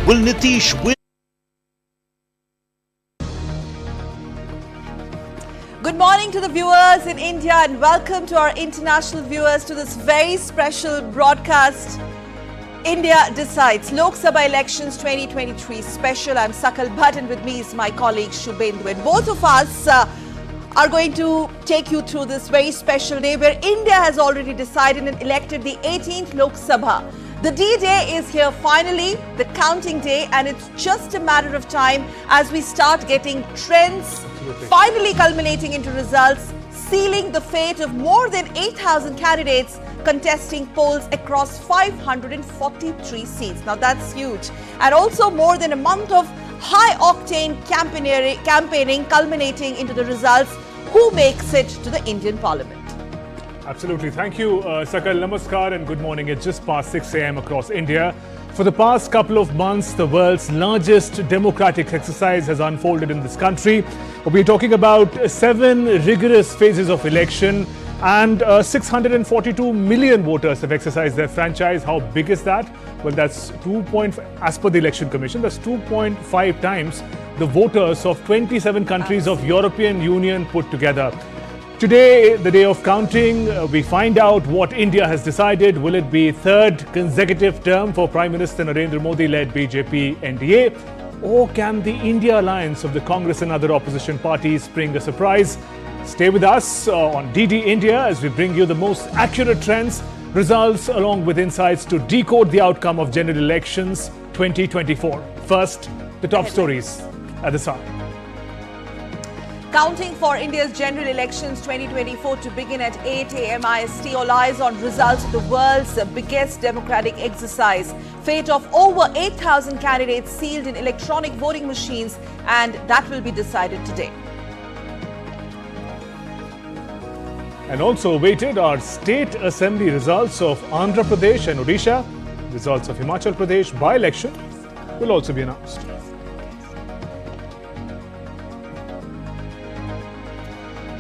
Will Nitish win? Good morning to the viewers in India and welcome to our international viewers to this very special broadcast. India Decides Lok Sabha Elections 2023 special. I'm Sakal Bhatt and with me is my colleague Shubhendu. And both of us are going to take you through this very special day where India has already decided and elected the 18th Lok Sabha. The D-Day is here finally, the counting day, and it's just a matter of time as we start getting trends, finally culminating into results, sealing the fate of more than 8,000 candidates contesting polls across 543 seats. Now that's huge. And also more than a month of high-octane campaigning culminating into the results. Who makes it to the Indian Parliament? Absolutely. Thank you, Sakal. Namaskar and good morning. It's just past 6 a.m. across India. For the past couple of months, the world's largest democratic exercise has unfolded in this country. We're talking about 7 rigorous phases of election and 642 million voters have exercised their franchise. How big is that? Well, that's as per the Election Commission, that's 2.5 times the voters of 27 countries of European Union put together. Today, the day of counting, we find out what India has decided. Will it be third consecutive term for Prime Minister Narendra Modi-led BJP NDA? Or can the India alliance of the Congress and other opposition parties bring a surprise? Stay with us on DD India as we bring you the most accurate trends, results along with insights to decode the outcome of general elections 2024. First, the top stories at the start. Counting for India's general elections 2024 to begin at 8 a.m. IST. All eyes on results of the world's biggest democratic exercise. Fate of over 8,000 candidates sealed in electronic voting machines, and that will be decided today. And also awaited are state assembly results of Andhra Pradesh and Odisha. Results of Himachal Pradesh by-election will also be announced.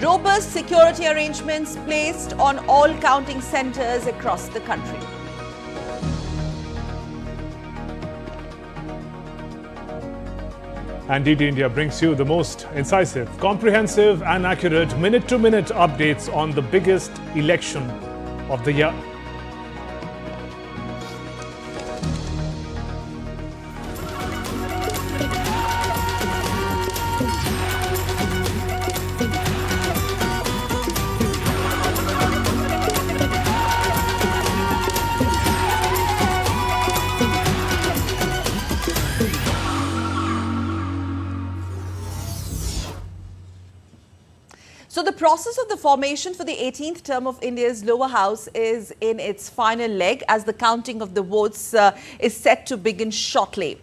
Robust security arrangements placed on all counting centres across the country. And DD India brings you the most incisive, comprehensive and accurate minute-to-minute updates on the biggest election of the year. So the process of the formation for the 18th term of India's lower house is in its final leg as the counting of the votes is set to begin shortly.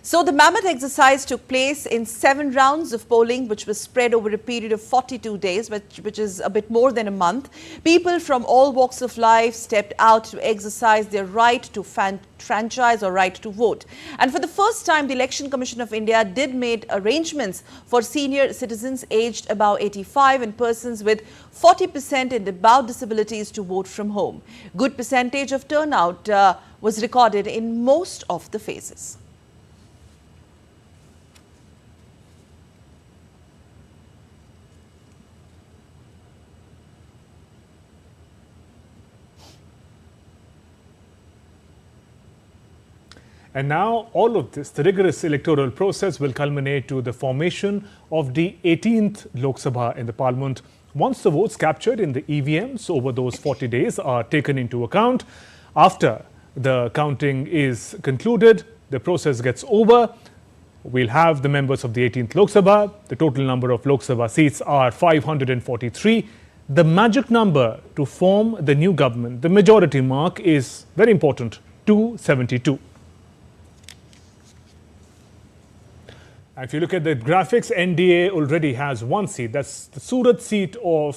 So the mammoth exercise took place in 7 rounds of polling, which was spread over a period of 42 days, which is a bit more than a month. People from all walks of life stepped out to exercise their right to franchise or right to vote. And for the first time, the Election Commission of India did make arrangements for senior citizens aged above 85 and persons with 40% and above disabilities to vote from home. Good percentage of turnout was recorded in most of the phases. And now all of this, the rigorous electoral process will culminate to the formation of the 18th Lok Sabha in the Parliament. Once the votes captured in the EVMs over those 40 days are taken into account, after the counting is concluded, the process gets over, we'll have the members of the 18th Lok Sabha. The total number of Lok Sabha seats are 543. The magic number to form the new government, the majority mark, is very important, 272. If you look at the graphics, NDA already has 1 seat. That's the Surat seat of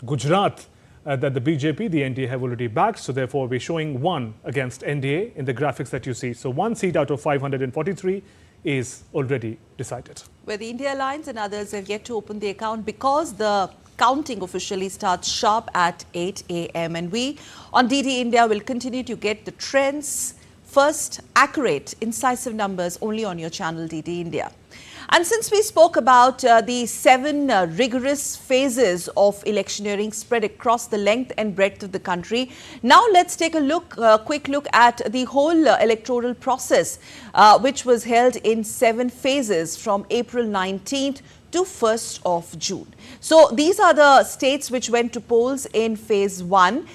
Gujarat that the BJP, the NDA, have already backed. So therefore, we're showing 1 against NDA in the graphics that you see. So 1 seat out of 543 is already decided. Where the India Alliance and others have yet to open the account because the counting officially starts sharp at 8 a.m. And we on DD India will continue to get the trends, First, accurate, incisive numbers only on your channel DD India. And since we spoke about the 7 rigorous phases of electioneering spread across the length and breadth of the country, now let's take a quick look at the whole electoral process, which was held in 7 phases from April 19th to 1st of June. So these are the states which went to polls in phase 1.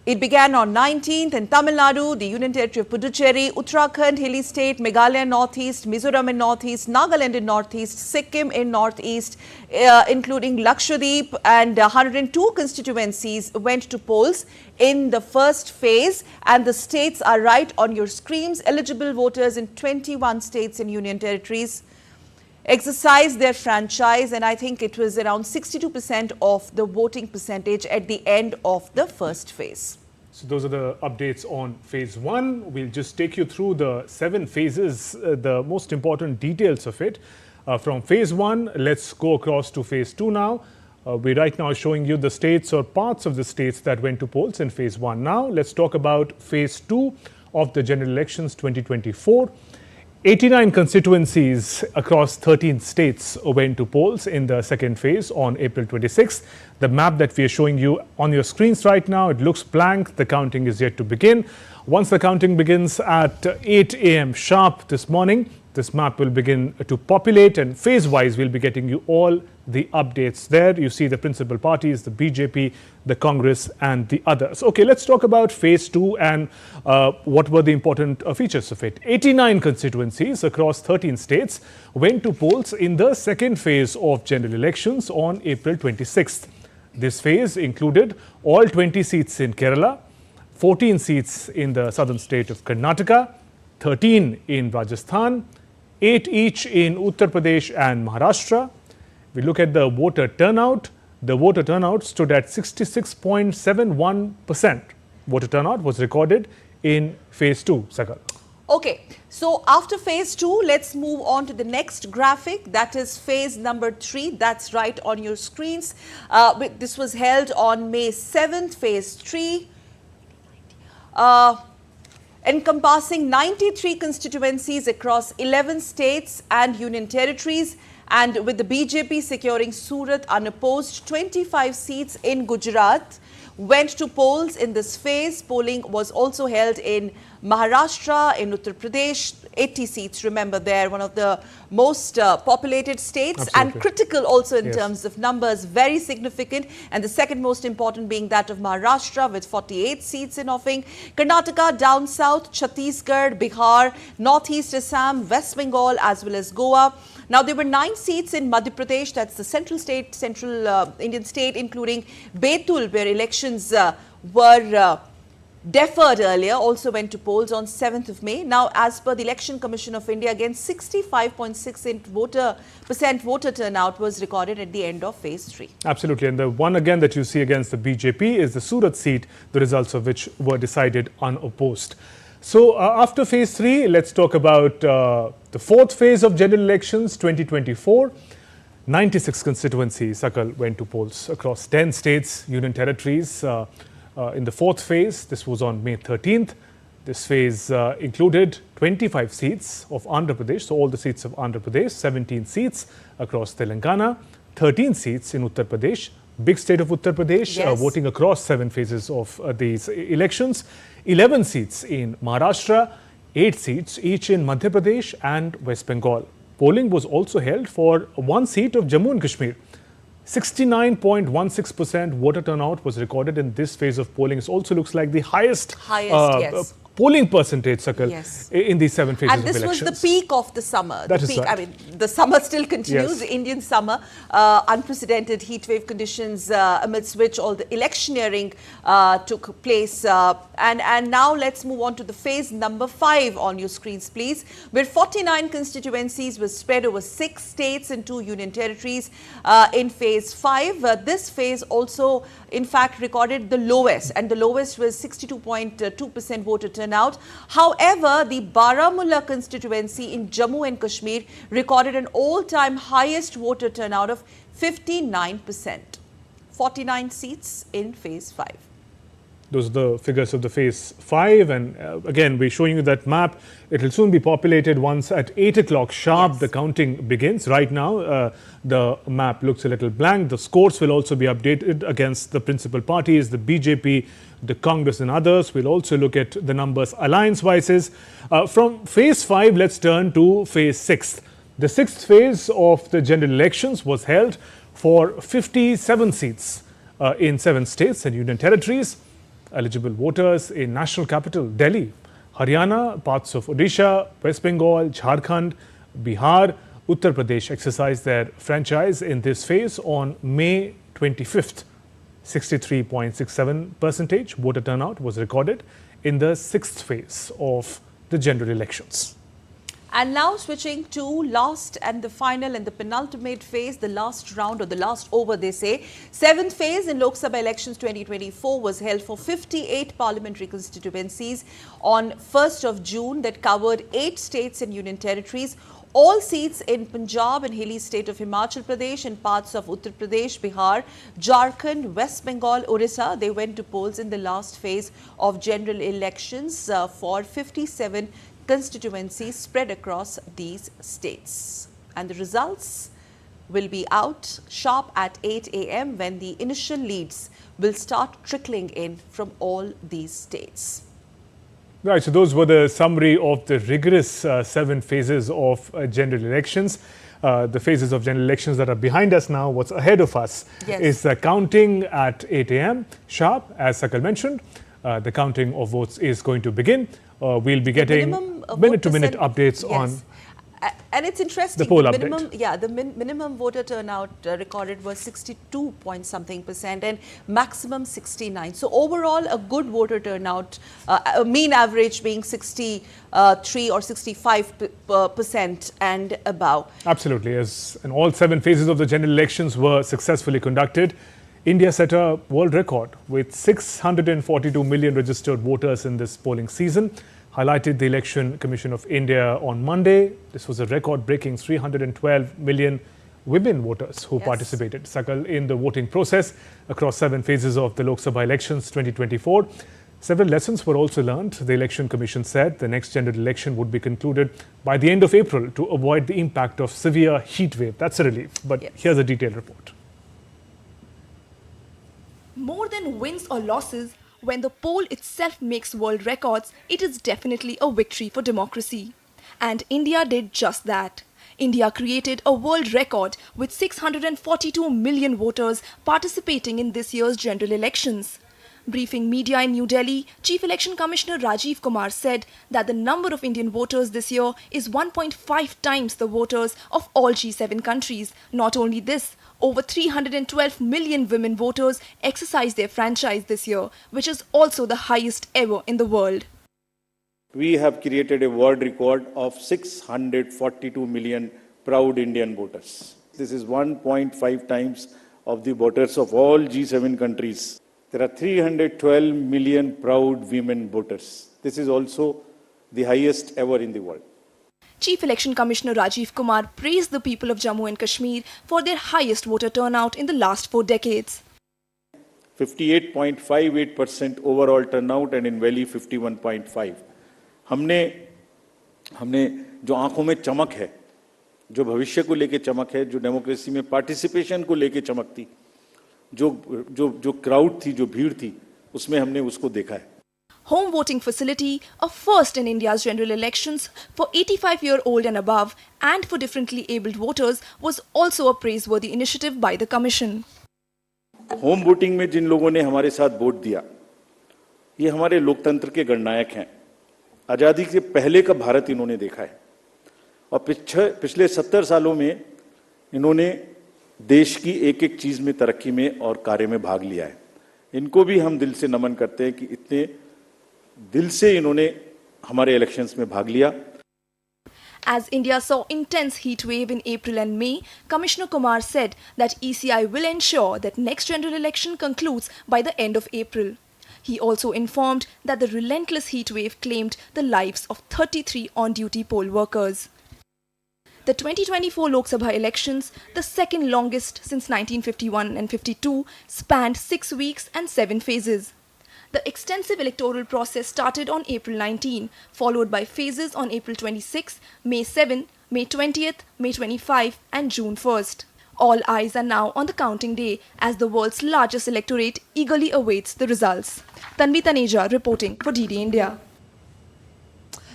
It began on 19th in Tamil Nadu, the Union Territory of Puducherry, Uttarakhand, Hilly State, Meghalaya Northeast, Mizoram in Northeast, Nagaland in Northeast, Sikkim in Northeast, including Lakshadweep, and 102 constituencies went to polls in the first phase. And the states are right on your screens. Eligible voters in 21 states and Union Territories exercised their franchise, and I think it was around 62% of the voting percentage at the end of the first phase. So those are the updates on phase 1. We'll just take you through the 7 phases, the most important details of it. From phase 1, let's go across to phase 2 now. We're right now showing you the states or parts of the states that went to polls in phase 1. Now let's talk about phase 2 of the general elections 2024. 89 constituencies across 13 states went to polls in the second phase on April 26th. The map that we are showing you on your screens right now, it looks blank. The counting is yet to begin. Once the counting begins at 8 a.m. sharp this morning, this map will begin to populate, and phase-wise we'll be getting you all the updates there. You see the principal parties, the BJP, the Congress and the others. Okay, let's talk about phase 2 and what were the important features of it. 89 constituencies across 13 states went to polls in the second phase of general elections on April 26th. This phase included all 20 seats in Kerala, 14 seats in the southern state of Karnataka, 13 in Rajasthan, 8 each in Uttar Pradesh and Maharashtra. We look at the voter turnout. The voter turnout stood at 66.71%. Voter turnout was recorded in phase 2, Sakal. Okay, so after phase 2, let's move on to the next graphic. That is phase number 3. That's right on your screens. This was held on May 7th, phase 3. Encompassing 93 constituencies across 11 states and union territories, and with the BJP securing Surat unopposed. 25 seats in Gujarat went to polls in this phase. Polling was also held in Maharashtra, in Uttar Pradesh. 80 seats, remember, they're one of the most populated states. Absolutely. And critical also in terms of numbers, very significant. And the second most important being that of Maharashtra with 48 seats in offing. Karnataka, down south, Chhattisgarh, Bihar, northeast Assam, West Bengal as well as Goa. Now, there were 9 seats in Madhya Pradesh, that's the central Indian state, including Betul, where elections were deferred earlier, also went to polls on 7th of May. Now, as per the Election Commission of India, again, 65.6% voter turnout was recorded at the end of phase 3. Absolutely. And the one again that you see against the BJP is the Surat seat, the results of which were decided unopposed. So after phase 3, let's talk about the 4th phase of general elections 2024. 96 constituencies, Sakal, went to polls across 10 states, union territories. In the 4th phase, this was on May 13th. This phase included 25 seats of Andhra Pradesh, so all the seats of Andhra Pradesh, 17 seats across Telangana, 13 seats in Uttar Pradesh, big state of Uttar Pradesh, voting across 7 phases of these elections, 11 seats in Maharashtra, 8 seats each in Madhya Pradesh and West Bengal. Polling was also held for 1 seat of Jammu and Kashmir. 69.16% voter turnout was recorded in this phase of polling. It also looks like the highest polling percentage, Sakal, in these 7 phases of elections. And this was the peak of the summer. That is right. I mean, the summer still continues, the Indian summer, unprecedented heat wave conditions amidst which all the electioneering took place. And now let's move on to the phase number 5 on your screens, please, where 49 constituencies were spread over 6 states and 2 union territories in phase 5. This phase also, in fact, recorded the lowest, and the lowest was 62.2% voter turnout. However, the Baramulla constituency in Jammu and Kashmir recorded an all-time highest voter turnout of 59%. 49 seats in phase 5. Those are the figures of the phase 5, and again we're showing you that map. It will soon be populated once at 8 o'clock sharp. Yes. The counting begins. Right now the map looks a little blank. The scores will also be updated against the principal parties, the BJP, the Congress and others. We'll also look at the numbers alliance-wise. From phase 5, let's turn to phase 6. The sixth phase of the general elections was held for 57 seats in 7 states and union territories. Eligible voters in national capital Delhi, Haryana, parts of Odisha, West Bengal, Jharkhand, Bihar, Uttar Pradesh exercised their franchise in this phase on May 25th. 63.67% voter turnout was recorded in the sixth phase of the general elections. And now switching to last and the final and the penultimate phase, the last round or the last over, they say. Seventh phase in Lok Sabha elections 2024 was held for 58 parliamentary constituencies on 1st of June that covered 8 states and union territories. All seats in Punjab and hilly state of Himachal Pradesh and parts of Uttar Pradesh, Bihar, Jharkhand, West Bengal, Orissa, they went to polls in the last phase of general elections for 57 constituencies spread across these states. And the results will be out sharp at 8 a.m. when the initial leads will start trickling in from all these states. Right, so those were the summary of the rigorous 7 phases of general elections. The phases of general elections that are behind us now, what's ahead of us is the counting at 8 a.m. sharp, as Sakal mentioned. The counting of votes is going to begin. We'll be getting minute-to-minute updates on and it's interesting. The poll minimum, update. the minimum voter turnout recorded was 62 point something percent and maximum 69. So overall, a good voter turnout, a mean average being 63 or 65% and above. Absolutely, and all 7 phases of the general elections were successfully conducted. India set a world record with 642 million registered voters in this polling season. Highlighted the Election Commission of India on Monday. This was a record-breaking 312 million women voters who participated, Sakal, in the voting process across 7 phases of the Lok Sabha elections 2024. Several lessons were also learned. The Election Commission said the next general election would be concluded by the end of April to avoid the impact of severe heat wave. That's a relief. But here's a detailed report. More than wins or losses, when the poll itself makes world records, it is definitely a victory for democracy. And India did just that. India created a world record with 642 million voters participating in this year's general elections. Briefing media in New Delhi, Chief Election Commissioner Rajiv Kumar said that the number of Indian voters this year is 1.5 times the voters of all G7 countries. Not only this, over 312 million women voters exercised their franchise this year, which is also the highest ever in the world. We have created a world record of 642 million proud Indian voters. This is 1.5 times of the voters of all G7 countries. There are 312 million proud women voters. This is also the highest ever in the world. Chief Election Commissioner Rajiv Kumar praised the people of Jammu and Kashmir for their highest voter turnout in the last 4 decades. 58.58% overall turnout and in Valley 51.5. हमने जो आंखों में चमक है, जो भविष्य को लेके चमक है, जो डेमोक्रेसी में पार्टिसिपेशन को लेके चमक थी, जो क्राउड थी, जो भीड़ थी, उसमें हमने उसको देखा है. Home voting facility, a first in India's general elections for 85-year-old and above and for differently abled voters, was also a praiseworthy initiative by the Commission. Home voting में जिन लोगों ने हमारे साथ वोट दिया, ये हमारे लोकतंत्र के गणनायक हैं. आजादी से पहले का भारत इन्होंने देखा है और पिछले 70 सालों में इन्होंने देश की एक-एक चीज में तरक्की में और कार्य में भाग लिया है. इनको भी हम दिल से नमन करते हैं कि इतने दिल से इन्होंने हमारे इलेक्शंस में भाग लिया. As India saw intense heat wave in April and May, Commissioner Kumar said that ECI will ensure that next general election concludes by the end of April. He also informed that the relentless heat wave claimed the lives of 33 on-duty poll workers. The 2024 Lok Sabha elections, the second longest since 1951 and 52, spanned 6 weeks and 7 phases. The extensive electoral process started on April 19, followed by phases on April 26, May 7, May 20th, May 25 and June 1st. All eyes are now on the counting day as the world's largest electorate eagerly awaits the results. Tanvi Taneja reporting for DD India.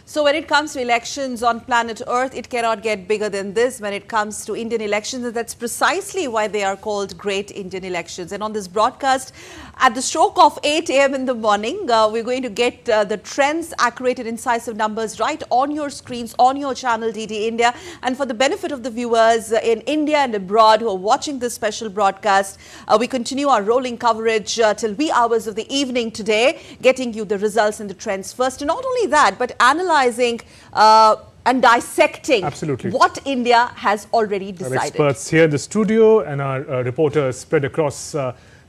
So when it comes to elections on planet Earth, it cannot get bigger than this when it comes to Indian elections. And that's precisely why they are called Great Indian Elections. And on this broadcast, at the stroke of 8 a.m. in the morning, we're going to get the trends, accurate and incisive numbers right on your screens, on your channel DD India. And for the benefit of the viewers in India and abroad who are watching this special broadcast, we continue our rolling coverage till wee hours of the evening today, getting you the results and the trends first. And not only that, but analyzing and dissecting what India has already decided. Our experts here in the studio and our reporters spread across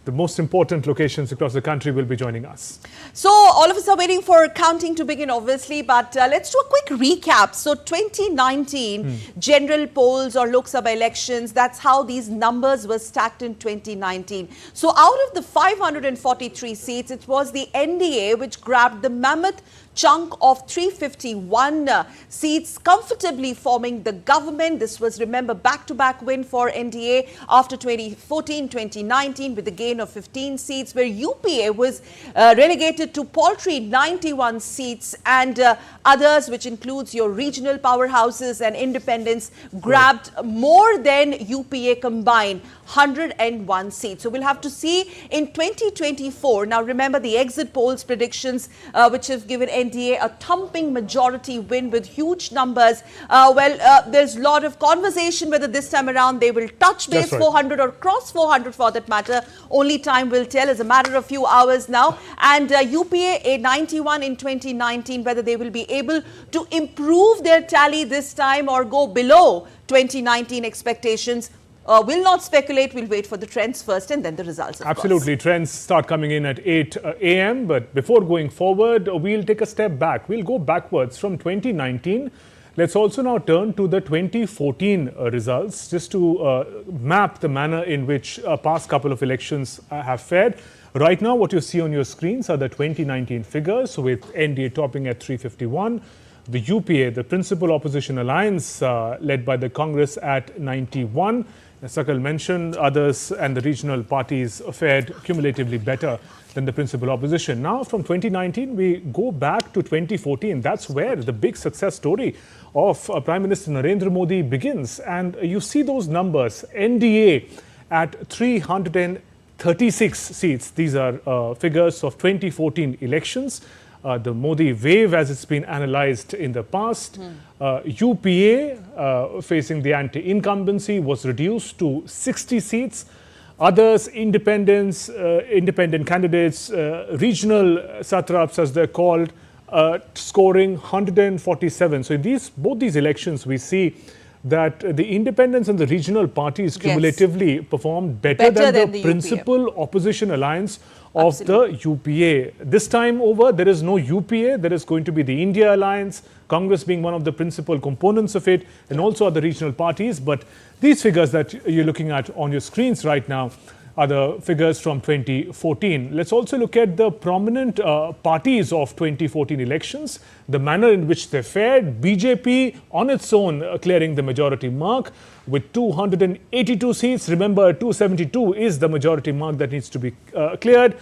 the most important locations across the country will be joining us. So all of us are waiting for counting to begin, obviously, but let's do a quick recap. So 2019 general polls or Lok Sabha elections, that's how these numbers were stacked in 2019. So out of the 543 seats, it was the NDA which grabbed the mammoth chunk of 351 seats, comfortably forming the government. This was, remember, back-to-back win for NDA after 2014-2019 with a gain of 15 seats, where UPA was relegated to paltry 91 seats, and others, which includes your regional powerhouses and independents, grabbed more than UPA combined, 101 seats. So we'll have to see in 2024. Now remember the exit polls predictions, which have given NDA a thumping majority win with huge numbers. There's a lot of conversation whether this time around they will touch base 400 or cross 400 for that matter. Only time will tell. It's a matter of few hours now. And UPA a 91 in 2019, whether they will be able to improve their tally this time or go below 2019 expectations. We'll not speculate. We'll wait for the trends first and then the results, of Absolutely. course. Trends start coming in at 8 a.m. But before going forward, we'll take a step back. We'll go backwards from 2019. Let's also now turn to the 2014 results, just to map the manner in which past couple of elections have fared. Right now, what you see on your screens are the 2019 figures, with NDA topping at 351. The UPA, the principal opposition alliance, led by the Congress at 91. As Sakal mentioned, others and the regional parties fared cumulatively better than the principal opposition. Now, from 2019, we go back to 2014. That's where the big success story of Prime Minister Narendra Modi begins. And you see those numbers. NDA at 336 seats. These are figures of 2014 elections. The Modi wave, as it's been analyzed in the past. UPA, facing the anti-incumbency, was reduced to 60 seats. Others, independents, independent candidates, regional satraps as they're called, scoring 147. So in both these elections, we see that the independents and the regional parties cumulatively performed better than the principal opposition alliance of the UPA. This time over, there is no UPA. There is going to be the India Alliance, Congress being one of the principal components of it, and also other regional parties. But these figures that you're looking at on your screens right now are the figures from 2014. Let's also look at the prominent parties of 2014 elections, the manner in which they fared. BJP on its own clearing the majority mark with 282 seats. Remember, 272 is the majority mark that needs to be cleared.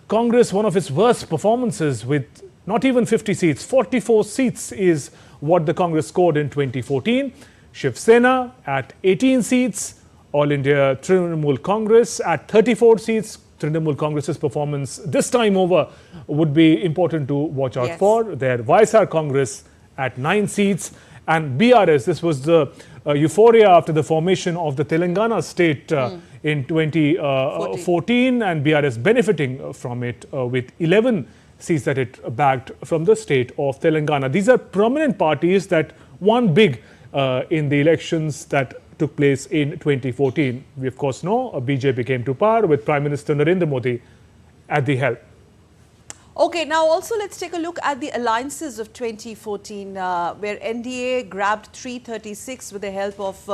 Congress, one of its worst performances with not even 50 seats. 44 seats is what the Congress scored in 2014. Shiv Sena at 18 seats. All India Trinamool Congress at 34 seats. Trinamool Congress's performance this time over would be important to watch out for. Their YSR Congress at 9 seats. And BRS, this was the euphoria after the formation of the Telangana state in 2014, and BRS benefiting from it with 11 seats that it bagged from the state of Telangana. These are prominent parties that won big in the elections that took place in 2014. We of course know BJP came to power with Prime Minister Narendra Modi at the helm. Okay, now also let's take a look at the alliances of 2014, where NDA grabbed 336 with the help of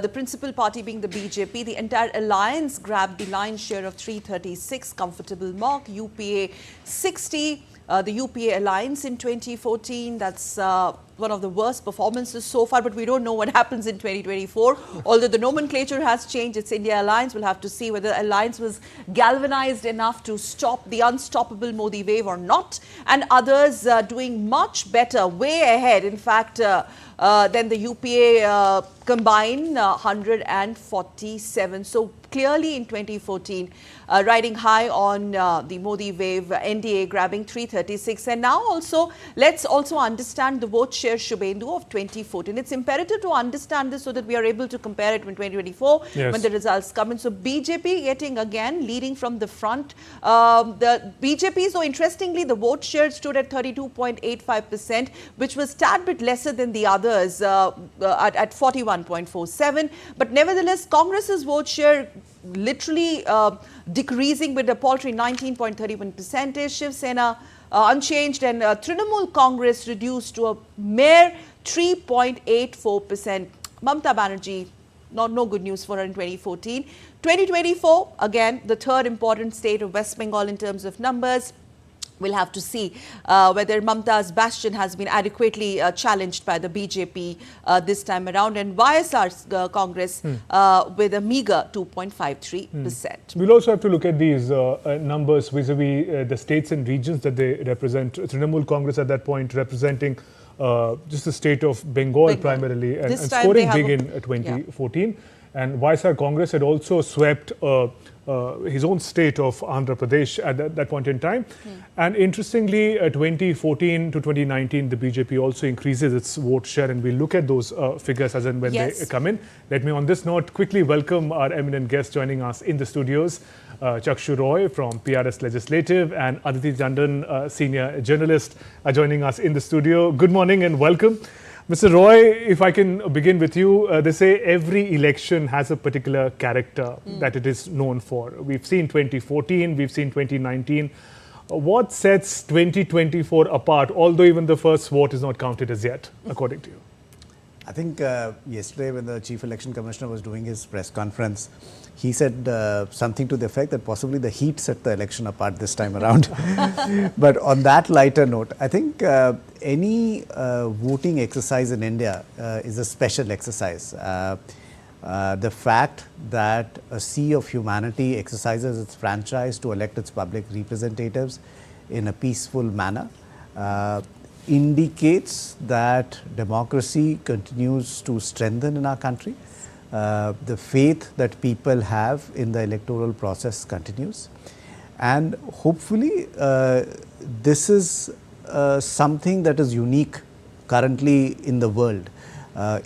the principal party being the BJP. The entire alliance grabbed the lion's share of 336, comfortable mark, UPA 60. The UPA alliance in 2014, that's one of the worst performances so far, but we don't know what happens in 2024. Although the nomenclature has changed, it's India Alliance. We'll have to see whether the alliance was galvanized enough to stop the unstoppable Modi wave or not. And others doing much better, way ahead, in fact, than the UPA combined 147. So clearly in 2014, riding high on the Modi wave, NDA grabbing 336. And now also, let's also understand the vote share, Shubhendu, of 2014. It's imperative to understand this so that we are able to compare it in 2024 when the results come in. So BJP getting again leading from the front. The BJP, so interestingly, the vote share stood at 32.85%, which was tad bit lesser than the others at 41.47. But nevertheless, Congress's vote share literally decreasing with a paltry 19.31%. Shiv Sena unchanged, and Trinamool Congress reduced to a mere 3.84%. Mamata Banerjee, no good news for her in 2014. 2024, again, the third important state of West Bengal in terms of numbers. We'll have to see whether Mamata's bastion has been adequately challenged by the BJP this time around, and YSR's Congress with a meager 2.53%. We'll also have to look at these numbers vis-a-vis the states and regions that they represent. Trinamool Congress at that point representing just the state of Bengal primarily and scoring big in 2014. And YSR Congress had also swept his own state of Andhra Pradesh at that point in time. And interestingly, 2014 to 2019, the BJP also increases its vote share, and we'll look at those figures as and when they come in. Let me on this note quickly welcome our eminent guests joining us in the studios. Chakshu Roy from PRS Legislative and Aditi Tandon, senior journalist, are joining us in the studio. Good morning and welcome. Mr. Roy, if I can begin with you, they say every election has a particular character that it is known for. We've seen 2014, we've seen 2019. What sets 2024 apart, although even the first vote is not counted as yet, according to you? I think yesterday when the Chief Election Commissioner was doing his press conference, he said something to the effect that possibly the heat set the election apart this time around. But on that lighter note, I think any voting exercise in India is a special exercise. The fact that a sea of humanity exercises its franchise to elect its public representatives in a peaceful manner indicates that democracy continues to strengthen in our country. The faith that people have in the electoral process continues, and hopefully this is something that is unique currently in the world.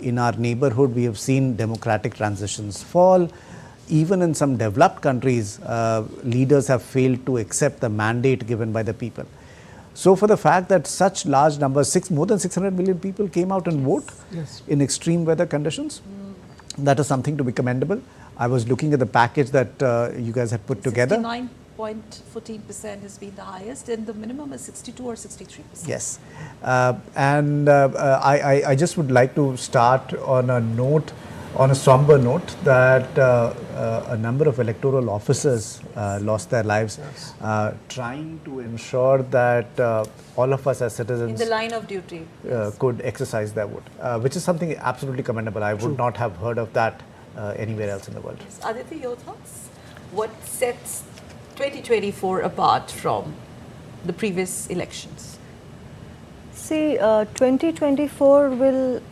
In our neighborhood, we have seen democratic transitions fall. Even in some developed countries, leaders have failed to accept the mandate given by the people. So for the fact that such large numbers, more than 600 million people came out and vote in extreme weather conditions, that is something to be commendable. I was looking at the package that you guys had put together. 69.14% has been the highest, and the minimum is 62 or 63%. Yes. I just would like to start on a note, on a somber note, that a number of electoral officers lost their lives trying to ensure that all of us as citizens in the line of duty could exercise their vote, which is something absolutely commendable. I would not have heard of that anywhere else in the world. Yes. Aditi, your thoughts? What sets 2024 apart from the previous elections? See, 2024 will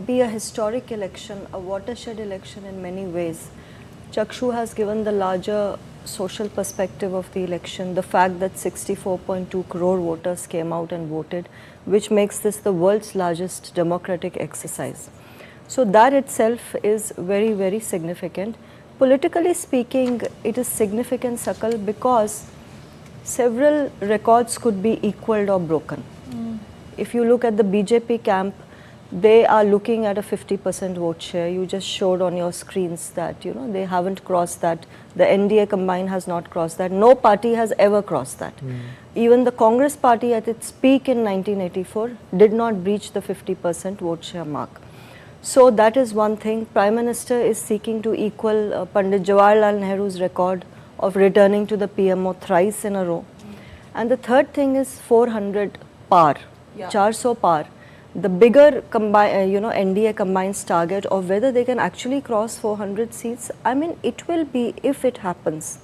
be a historic election, a watershed election in many ways. Chakshu has given the larger social perspective of the election, the fact that 64.2 crore voters came out and voted, which makes this the world's largest democratic exercise. So that itself is very, very significant. Politically speaking, it is significant, Sakal, because several records could be equaled or broken. If you look at the BJP camp, they are looking at a 50% vote share. You just showed on your screens that, you know, they haven't crossed that. The NDA combined has not crossed that. No party has ever crossed that. Even the Congress party at its peak in 1984 did not breach the 50% vote share mark. So that is one thing. Prime Minister is seeking to equal Pandit Jawaharlal Nehru's record of returning to the PMO thrice in a row. And the third thing is 400 par, 400 par. The bigger NDA combines target of whether they can actually cross 400 seats, I mean, it will be, if it happens,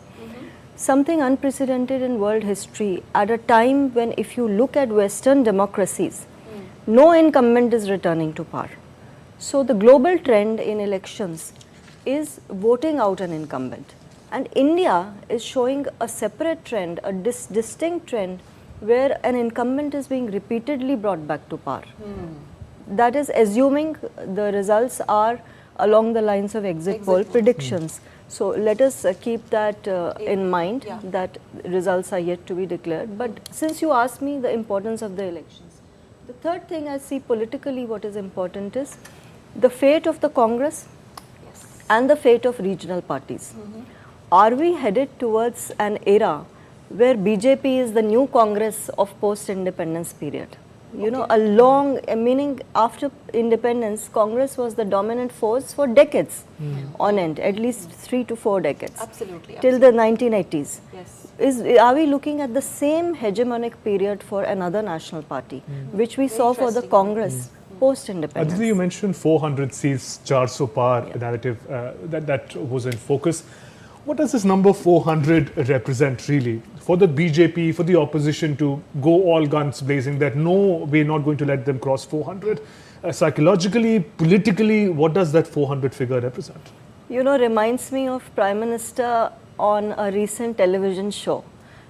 something unprecedented in world history at a time when, if you look at Western democracies, no incumbent is returning to par. So the global trend in elections is voting out an incumbent. And India is showing a separate trend, a distinct trend, where an incumbent is being repeatedly brought back to par. That is assuming the results are along the lines of exit poll predictions. So let us keep that in mind, that results are yet to be declared. But since you asked me the importance of the elections, the third thing I see politically what is important is the fate of the Congress and the fate of regional parties. Are we headed towards an era where BJP is the new Congress of post-independence period? You know, a long, meaning after independence, Congress was the dominant force for decades on end, at least 3 to 4 decades. Absolutely. Till the 1980s. Yes. Are we looking at the same hegemonic period for another national party, which we saw for the Congress post-independence? Aditi, you mentioned 400 seats, 400 par narrative that was in focus. What does this number 400 represent really for the BJP, for the opposition to go all guns blazing that no, we're not going to let them cross 400? Psychologically, politically, what does that 400 figure represent? You know, reminds me of Prime Minister on a recent television show.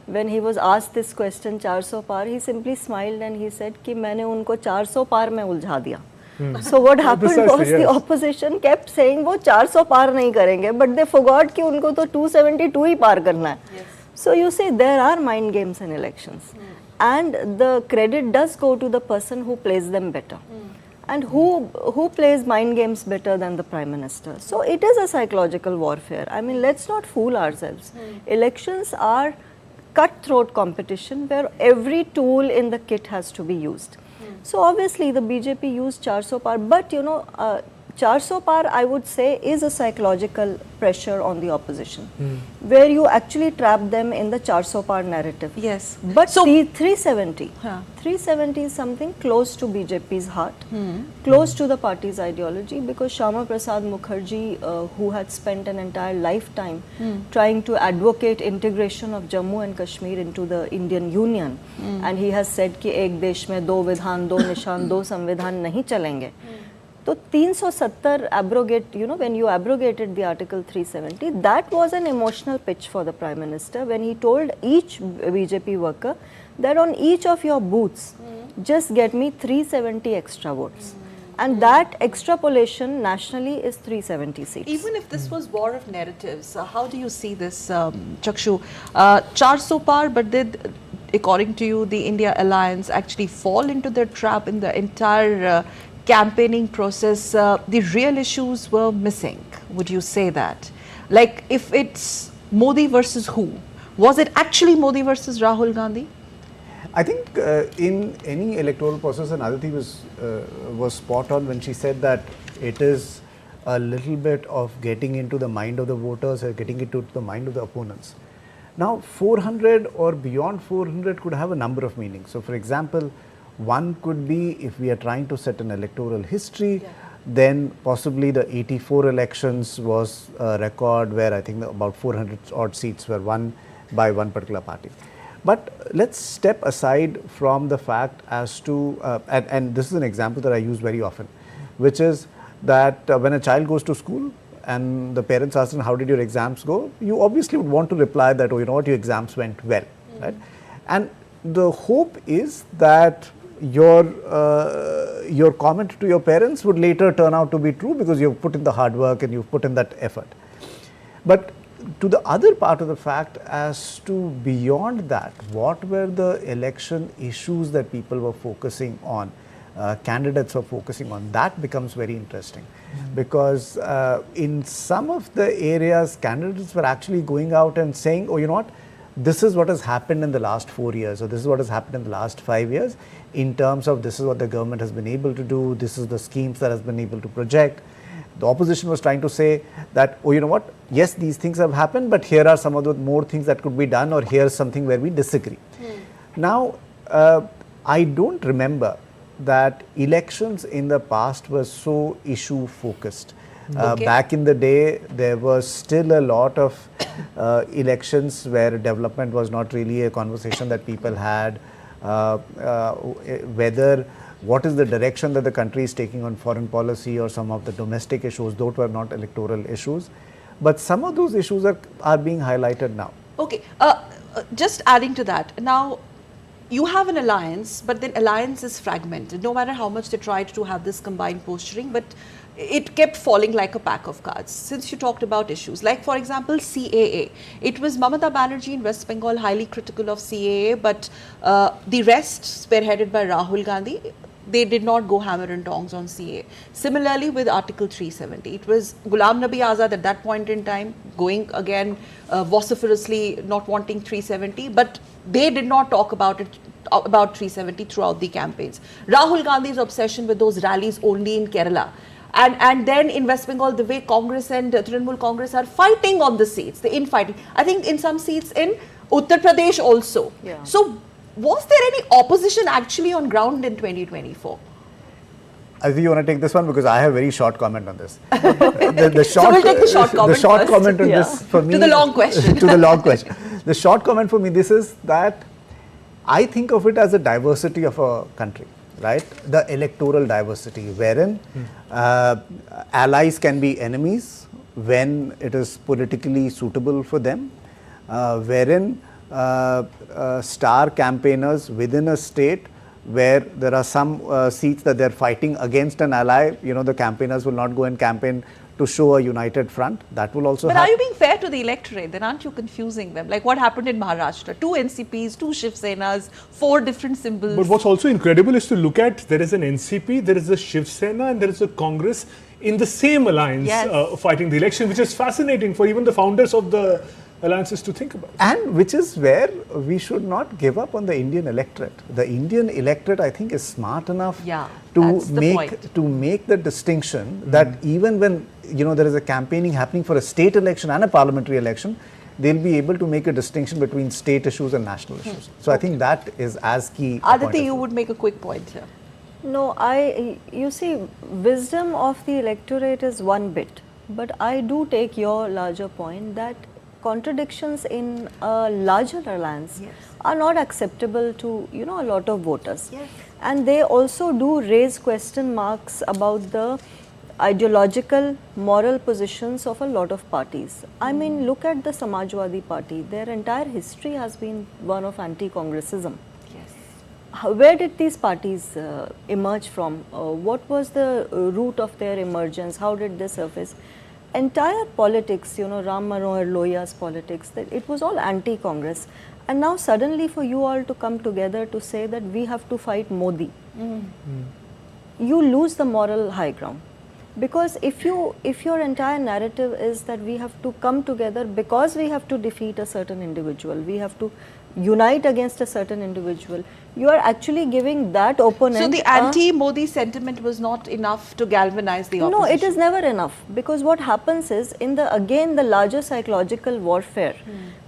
When he was asked this question, 400 par, he simply smiled and he said कि मैंने उनको 400 par में उलझा दिया. So what happened was the opposition kept saying वो 400 पार नहीं करेंगे, but they forgot कि उनको तो 272 ही पार करना है. So you see, there are mind games in elections, and the credit does go to the person who plays them better. And who plays mind games better than the Prime Minister? So it is a psychological warfare. I mean, let's not fool ourselves. Elections are cutthroat competition where every tool in the kit has to be used. So obviously the BJP used 400 par, but you know, 400 par I would say is a psychological pressure on the opposition, where you actually trap them in the 400 par narrative. Yes. But So- the 370 is something close to BJP's heart, close to the party's ideology, because Shyama Prasad Mukherjee, who had spent an entire lifetime trying to advocate integration of Jammu and Kashmir into the Indian Union, and he has said कि एक देश में दो विधान, दो निशान, दो संविधान नहीं चलेंगे. So 370 abrogate, you know, when you abrogated the Article 370, that was an emotional pitch for the Prime Minister when he told each BJP worker that on each of your booths, just get me 370 extra votes. And that extrapolation nationally is 370 seats. Even if this was war of narratives, how do you see this, Chakshu? 400 par, but did, according to you, the India Alliance actually fall into the trap in the entire campaigning process? The real issues were missing. Would you say that? Like, if it's Modi versus who? Was it actually Modi versus Rahul Gandhi? I think in any electoral process, and Aditi was spot on when she said that it is a little bit of getting into the mind of the voters or getting into the mind of the opponents. Now, 400 or beyond 400 could have a number of meanings. So, for example, one could be if we are trying to set an electoral history, then possibly the 84 elections was a record where I think about 400 odd seats were won by one particular party. But let's step aside from the fact as to, and this is an example that I use very often, which is that when a child goes to school and the parents ask them, how did your exams go? You obviously would want to reply that, oh, you know what, your exams went well, right? And the hope is that your comment to your parents would later turn out to be true because you've put in the hard work and you've put in that effort. But to the other part of the fact as to beyond that, what were the election issues that people were focusing on? candidates were focusing on, that becomes very interesting. Because in some of the areas, candidates were actually going out and saying, oh, you know what, this is what has happened in the last 4 years, or this is what has happened in the last 5 years, in terms of this is what the government has been able to do, this is the schemes that has been able to project. The opposition was trying to say that, oh, you know what, yes, these things have happened, but here are some of the more things that could be done, or here's something where we disagree. Now, I don't remember that elections in the past were so issue focused. Back in the day, there was still a lot of elections where development was not really a conversation that people had, whether what is the direction that the country is taking on foreign policy or some of the domestic issues, those were not electoral issues. But some of those issues are being highlighted now. Okay, just adding to that, now you have an alliance, but then alliance is fragmented. No matter how much they tried to have this combined posturing, but it kept falling like a pack of cards. Since you talked about issues, like for example, CAA. It was Mamata Banerjee in West Bengal highly critical of CAA, but the rest, spearheaded by Rahul Gandhi, they did not go hammer and tongs on CAA. Similarly with Article 370, it was Ghulam Nabi Azad at that point in time going again vociferously not wanting 370, but they did not talk about it, about 370 throughout the campaigns. Rahul Gandhi's obsession with those rallies only in Kerala. And then in West Bengal, the way Congress and Trinamool Congress are fighting on the seats, the infighting. I think in some seats in Uttar Pradesh also. Yeah. So was there any opposition actually on ground in 2024? I think you want to take this one because I have a very short comment on this. The short, So we'll take the short comment The short first. comment on this for me. To the long question. To the long question. The short comment for me, this is that I think of it as a diversity of a country, right? The electoral diversity, wherein allies can be enemies when it is politically suitable for them, wherein star campaigners within a state where there are some seats that they're fighting against an ally, you know, the campaigners will not go and campaign to show a united front. That will also But happen. are you being fair to the electorate? Then aren't you confusing them? Like what happened in Maharashtra? 2 NCPs, 2 Shiv Senas, 4 different symbols. But what's also incredible is to look at, there is an NCP, there is a Shiv Sena, and there is a Congress in the same alliance Yes. fighting the election, which is fascinating for even the founders of the alliances to think about. And which is where we should not give up on the Indian electorate. The Indian electorate, I think, is smart enough Yeah, to that's the point. make the distinction that even when, you know, there is a campaigning happening for a state election and a parliamentary election, they'll be able to make a distinction between state issues and national issues. So I think that is as key. a point Aditi, of you view. would make a quick point here. No, you see, wisdom of the electorate is one bit, but I do take your larger point that contradictions in a larger alliance are not acceptable to, you know, a lot of voters. Yes. And they also do raise question marks about the ideological, moral positions of a lot of parties. I mean, look at the Samajwadi Party. Their entire history has been one of anti-Congressism. Where did these parties emerge from? What was the root of their emergence? How did they surface? Entire politics, you know, Ram Manohar Lohiya's politics, that it was all anti-Congress. And now suddenly for you all to come together to say that we have to fight Modi, you lose the moral high ground. Because if your entire narrative is that we have to come together because we have to defeat a certain individual, we have to unite against a certain individual, you are actually giving that opponent. So the anti-Modi sentiment was not enough to galvanize the opposition? No, it is never enough, because what happens is in the larger psychological warfare,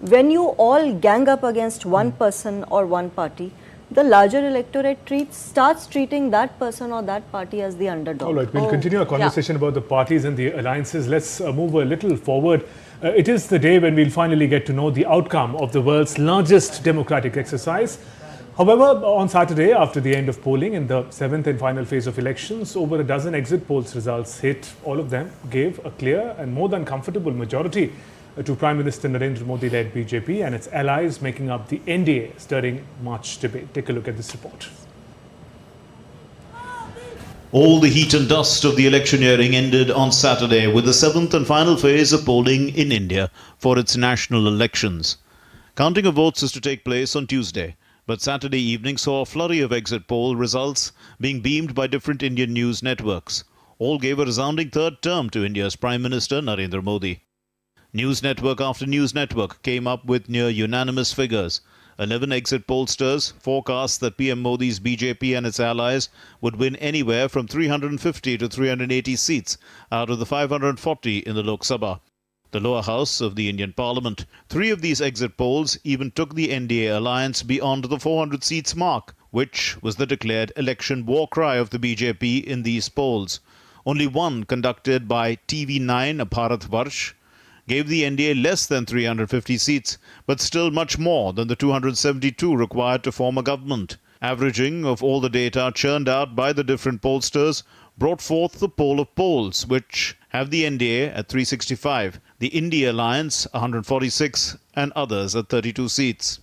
when you all gang up against one person or one party, the larger electorate starts treating that person or that party as the underdog. All right, we'll continue our conversation about the parties and the alliances. Let's move a little forward. It is the day when we'll finally get to know the outcome of the world's largest democratic exercise. However, on Saturday, after the end of polling in the 7th and final phase of elections, over a dozen exit polls results hit. All of them gave a clear and more than comfortable majority to Prime Minister Narendra Modi-led BJP and its allies, making up the NDA, stirring much debate. Take a look at this report. All the heat and dust of the electioneering ended on Saturday with the 7th and final phase of polling in India for its national elections. Counting of votes is to take place on Tuesday. But Saturday evening saw a flurry of exit poll results being beamed by different Indian news networks. All gave a resounding third term to India's Prime Minister Narendra Modi. News network after news network came up with near unanimous figures. 11 exit pollsters forecast that PM Modi's BJP and its allies would win anywhere from 350 to 380 seats out of the 540 in the Lok Sabha, the lower house of the Indian Parliament. 3 of these exit polls even took the NDA alliance beyond the 400 seats mark, which was the declared election war cry of the BJP in these polls. Only one, conducted by TV9 Bharat Varsh, gave the NDA less than 350 seats, but still much more than the 272 required to form a government. Averaging of all the data churned out by the different pollsters brought forth the poll of polls, which have the NDA at 365, the India Alliance 146, and others at 32 seats.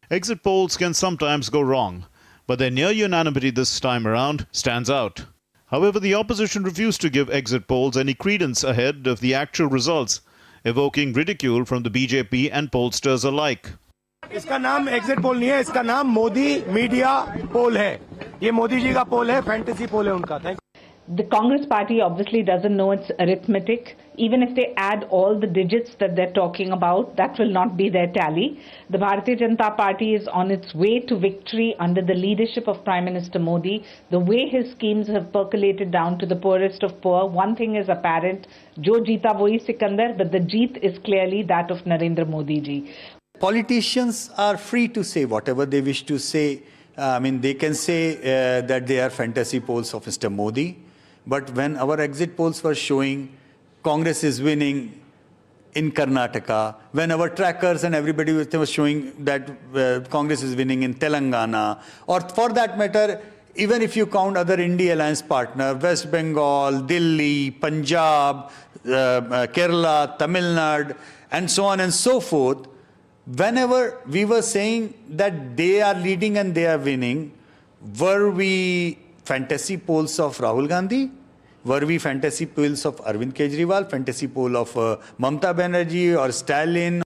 Exit polls can sometimes go wrong, but their near unanimity this time around stands out. However, the opposition refused to give exit polls any credence ahead of the actual results, evoking ridicule from the BJP and pollsters alike. इसका नाम exit poll नहीं है, इसका नाम Modi media पोल है। ये मोदी जी का पोल है, फैंटेसी पोल है उनका। Thank you. The Congress party obviously doesn't know its arithmetic. Even if they add all the digits that they're talking about, that will not be their tally. The Bharatiya Janata Party is on its way to victory under the leadership of Prime Minister Modi. The way his schemes have percolated down to the poorest of poor, one thing is apparent, Jo jeeta wohi Sikandar, but the jeet is clearly that of Narendra Modi ji. Politicians are free to say whatever they wish to say. They can say that they are fantasy polls of Mr. Modi. But when our exit polls were showing Congress is winning in Karnataka, when our trackers and everybody was showing that Congress is winning in Telangana, or for that matter, even if you count other India Alliance partner, West Bengal, Delhi, Punjab, Kerala, Tamil Nadu, and so on and so forth, whenever we were saying that they are leading and they are winning, were we fantasy polls of Rahul Gandhi? Were we fantasy polls of Arvind Kejriwal, fantasy poll of Mamata Banerjee or Stalin?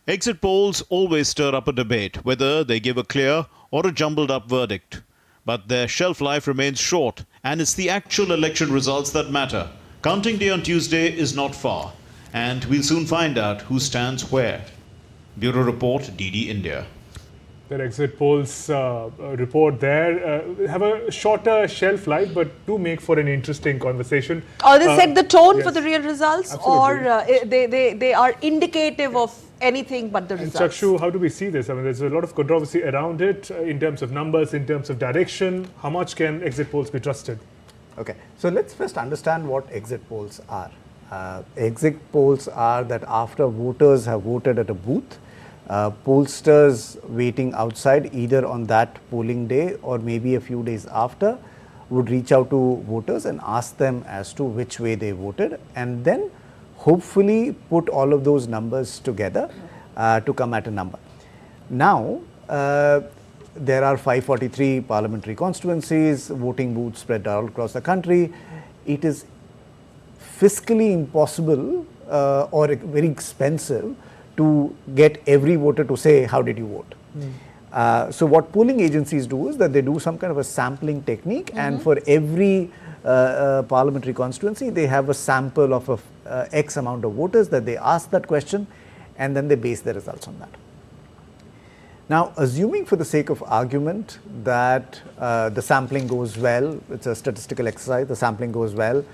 Exit polls always stir up a debate, whether they give a clear or a jumbled up verdict. But their shelf life remains short, and it's the actual election results that matter. Counting day on Tuesday is not far, and we'll soon find out who stands where. Bureau Report, DD India. Their exit polls report there have a shorter shelf life, but do make for an interesting conversation. Or they set the tone yes. for the real results, Absolutely. or they are indicative of anything but the And results. Chakshu, how do we see this? I mean, there's a lot of controversy around it in terms of numbers, in terms of direction. How much can exit polls be trusted? Okay, so let's first understand what exit polls are. Exit polls are that after voters have voted at a booth, pollsters waiting outside either on that polling day or maybe a few days after would reach out to voters and ask them as to which way they voted, and then hopefully put all of those numbers together to come at a number. Now, there are 543 parliamentary constituencies, voting booths spread all across the country. It is fiscally impossible or very expensive to get every voter to say, how did you vote? So what polling agencies do is that they do some kind of a sampling technique, and for every parliamentary constituency, they have a sample of X amount of voters that they ask that question, and then they base their results on that. Now, assuming for the sake of argument that the sampling goes well, it's a statistical exercise, the sampling goes well,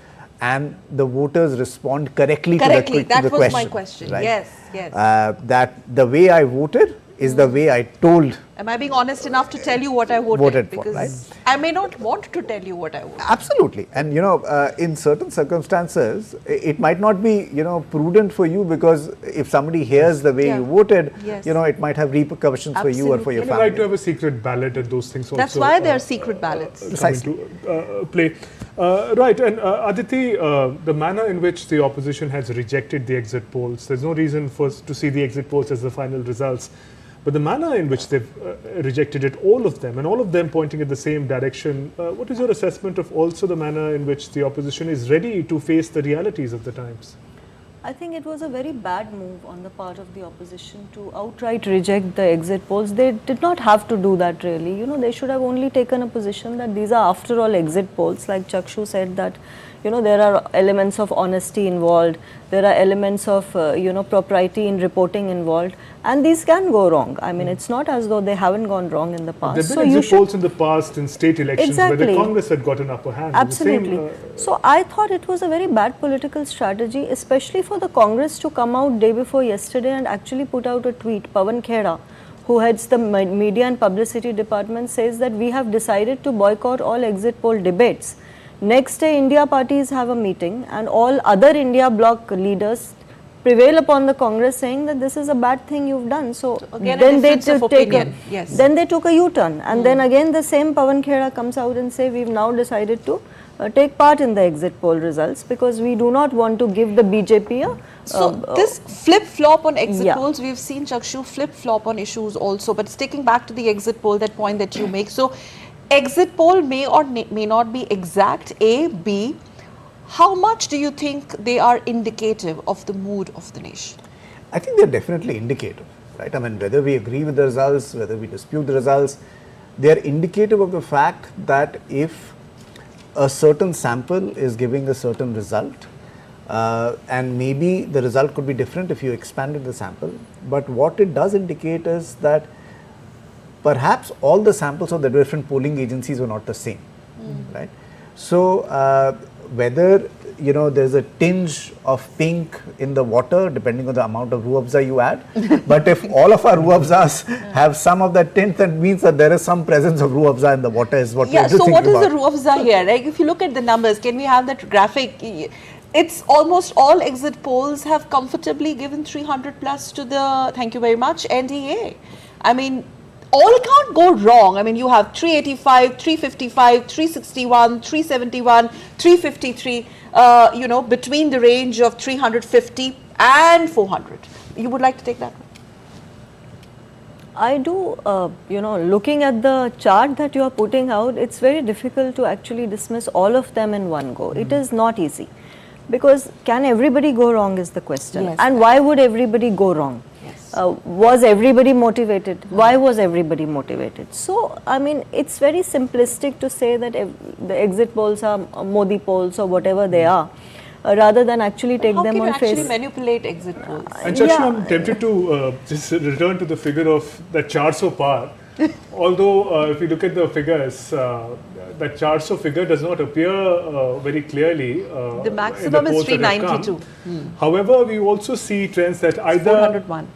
and the voters respond correctly to the question. That was my question. Right? Yes, yes. That the way I voted is the way I told. Am I being honest enough to tell you what I voted? For, because right? I may not want to tell you what I voted. Absolutely. And in certain circumstances, it might not be, prudent for you, because if somebody hears the way you voted, Yes. It might have repercussions for you or for your And the family. right to have a secret ballot and those things also. That's why there are secret ballots. Come into play. Right, and Aditi, the manner in which the opposition has rejected the exit polls, there's no reason for us to see the exit polls as the final results. But the manner in which they've rejected it, all of them, and all of them pointing in the same direction, what is your assessment of also the manner in which the opposition is ready to face the realities of the times? I think it was a very bad move on the part of the opposition to outright reject the exit polls. They did not have to do that really. You know, they should have only taken a position that these are after all exit polls. Like Chakshu said that, you know, there are elements of honesty involved, there are elements of, you know, propriety in reporting involved, and these can go wrong. I mean, it's not as though they haven't gone wrong in the past. There have been exit polls in the past in state elections where the Congress had got an upper hand. Absolutely. So I thought it was a very bad political strategy, especially for the Congress to come out day before yesterday and actually put out a tweet. Pawan Khera, who heads the media and publicity department, says that we have decided to boycott all exit poll debates. Next day, India parties have a meeting and all other India bloc leaders prevail upon the Congress saying that this is a bad thing you've done. So again, then they then they took a U-turn, and then again the same Pawan Khera comes out and say we've now decided to take part in the exit poll results because we do not want to give the BJP a so this flip-flop on exit polls, we've seen Chakshu flip-flop on issues also, but sticking back to the exit poll, that point that you make, so exit poll may or may not be exact, A, B, how much do you think they are indicative of the mood of the nation? I think they're definitely indicative, right? I mean, whether we agree with the results, whether we dispute the results, they're indicative of the fact that if a certain sample is giving a certain result, and maybe the result could be different if you expanded the sample, but what it does indicate is that perhaps all the samples of the different polling agencies were not the same, right? So whether, you know, there's a tinge of pink in the water depending on the amount of ruh afza you add, but if all of our ruh afzas have some of that tint, that means that there is some presence of ruh afza in the water is what we have to think about. So what is the ruh afza here? Like, if you look at the numbers, can we have that graphic? It's almost all exit polls have comfortably given 300 plus to the, thank you very much, NDA. I mean, all can't go wrong. I mean, you have 385, 355, 361, 371, 353, you know, between the range of 350 and 400. You would like to take that one? I do, you know, looking at the chart that you are putting out, it's very difficult to actually dismiss all of them in one go. It is not easy. Because can everybody go wrong is the question. Yes. And why would everybody go wrong? Yes. Was everybody motivated? Why was everybody motivated? So, I mean, it's very simplistic to say that the exit polls are Modi polls or whatever they are, rather than actually take them on face. How can you actually manipulate exit polls? And Chakshu, I'm tempted to just return to the figure of that 400 par. Although if you look at the figures, that 400 figure does not appear very clearly. The maximum is 392. However, we also see trends that either 401.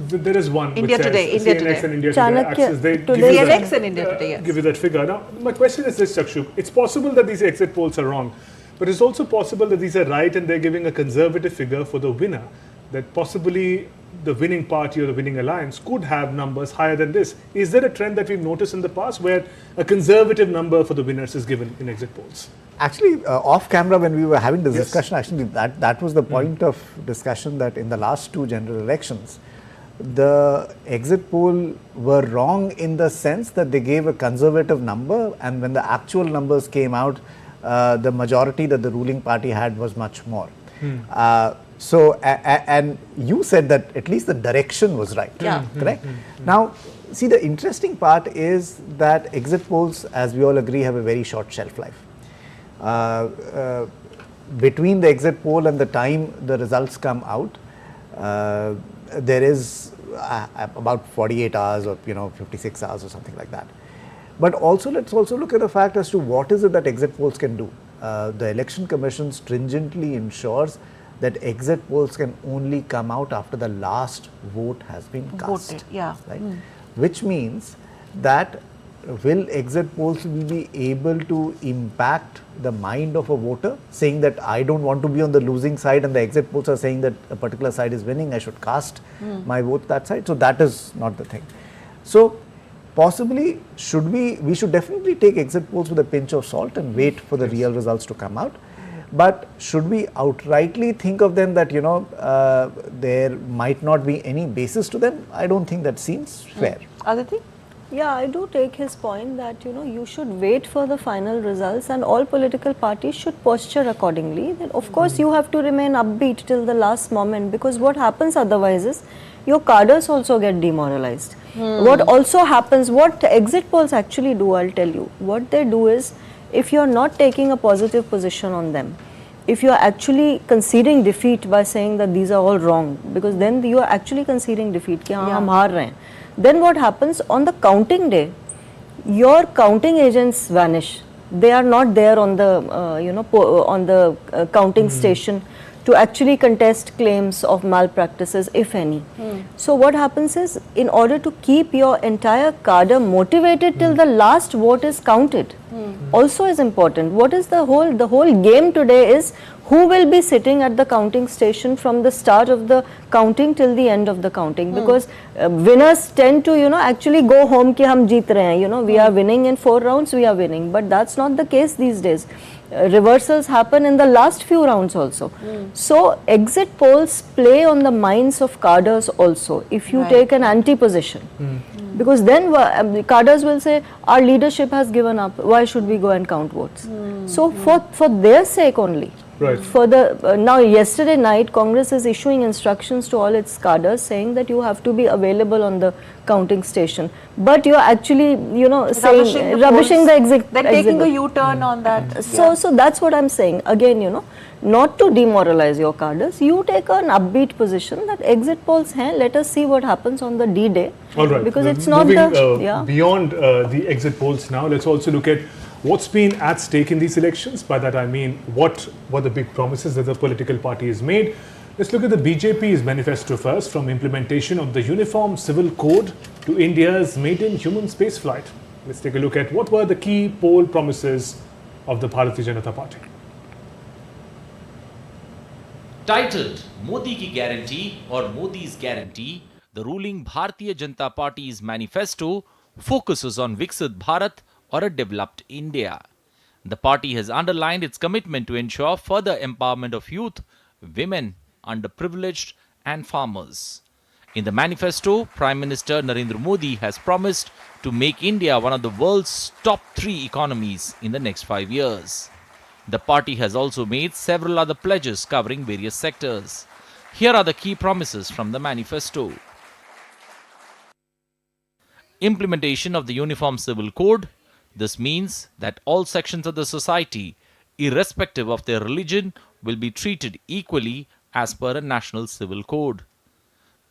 There is one. India Today. India CNX Today. and India Today. Access, they give you CNX and India Today. Yes. Give you that figure. Now, my question is this, Chakshu. It's possible that these exit polls are wrong, but it's also possible that these are right and they're giving a conservative figure for the winner. That possibly the winning party or the winning alliance could have numbers higher than this. Is there a trend that we've noticed in the past where a conservative number for the winners is given in exit polls? Actually, off camera when we were having this discussion, actually that was the point of discussion, that in the last two general elections, the exit poll were wrong in the sense that they gave a conservative number, and when the actual numbers came out, the majority that the ruling party had was much more. So, and you said that at least the direction was right, correct? Now, see, the interesting part is that exit polls, as we all agree, have a very short shelf life. Between the exit poll and the time the results come out, there is about 48 hours or 56 hours or something like that. But also, let's also look at the fact as to what is it that exit polls can do. The Election Commission stringently ensures that exit polls can only come out after the last vote has been cast. Right? Which means that will exit polls be able to impact the mind of a voter, saying that I don't want to be on the losing side, and the exit polls are saying that a particular side is winning, I should cast my vote that side. So that is not the thing. So possibly we should definitely take exit polls with a pinch of salt and wait for the real results to come out. But should we outrightly think of them that there might not be any basis to them? I don't think that seems fair. Aditi? Yeah, I do take his point that you should wait for the final results, and all political parties should posture accordingly. Then of course you have to remain upbeat till the last moment, because what happens otherwise is your cadres also get demoralized. What also happens, what exit polls actually do, I'll tell you. What they do is, if you're not taking a positive position on them, if you are actually conceding defeat by saying that these are all wrong, because then you are actually conceding defeat, कि हाँ हम हार रहे हैं. Then what happens on the counting day? Your counting agents vanish. They are not there on the on the counting station to actually contest claims of malpractices, if any. So what happens is, in order to keep your entire cadre motivated till the last vote is counted, also is important. What is the whole game today is who will be sitting at the counting station from the start of the counting till the end of the counting, because winners tend to actually go home कि हम जीत रहे हैं, we are winning in 4 rounds, we are winning, but that's not the case these days. Reversals happen in the last few rounds also. So exit polls play on the minds of cadres also, if you take an anti-position. Because then cadres will say, our leadership has given up, why should we go and count votes? So for their sake only. Right. For the now yesterday night, Congress is issuing instructions to all its cadres saying that you have to be available on the counting station. But you're actually, saying rubbishing the exit. They're taking a U-turn on that. So that's what I'm saying. Again, not to demoralize your cadres, you take an upbeat position that exit polls hain. Let us see what happens on the D-Day. All right. Because it's not moving beyond the exit polls now, let's also look at what's been at stake in these elections. By that I mean, what were the big promises that the political party has made? Let's look at the BJP's manifesto first, from implementation of the Uniform Civil Code to India's maiden human spaceflight. Let's take a look at what were the key poll promises of the Bharatiya Janata Party. Titled Modi Ki Guarantee or Modi's Guarantee, the ruling Bharatiya Janata Party's manifesto focuses on Viksit Bharat or a developed India. The party has underlined its commitment to ensure further empowerment of youth, women, underprivileged and farmers. In the manifesto, Prime Minister Narendra Modi has promised to make India one of the world's top 3 economies in the next 5 years. The party has also made several other pledges covering various sectors. Here are the key promises from the manifesto. Implementation of the Uniform Civil Code. This means that all sections of the society, irrespective of their religion, will be treated equally as per a national civil code.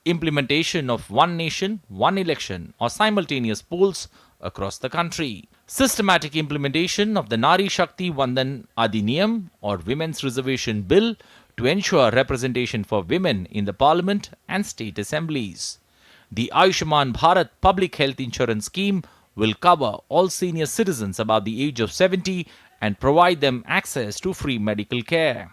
Implementation of one nation, one election or simultaneous polls across the country. Systematic implementation of the Nari Shakti Vandan Adhiniyam or Women's Reservation Bill to ensure representation for women in the parliament and state assemblies. The Ayushman Bharat Public Health Insurance Scheme will cover all senior citizens above the age of 70 and provide them access to free medical care.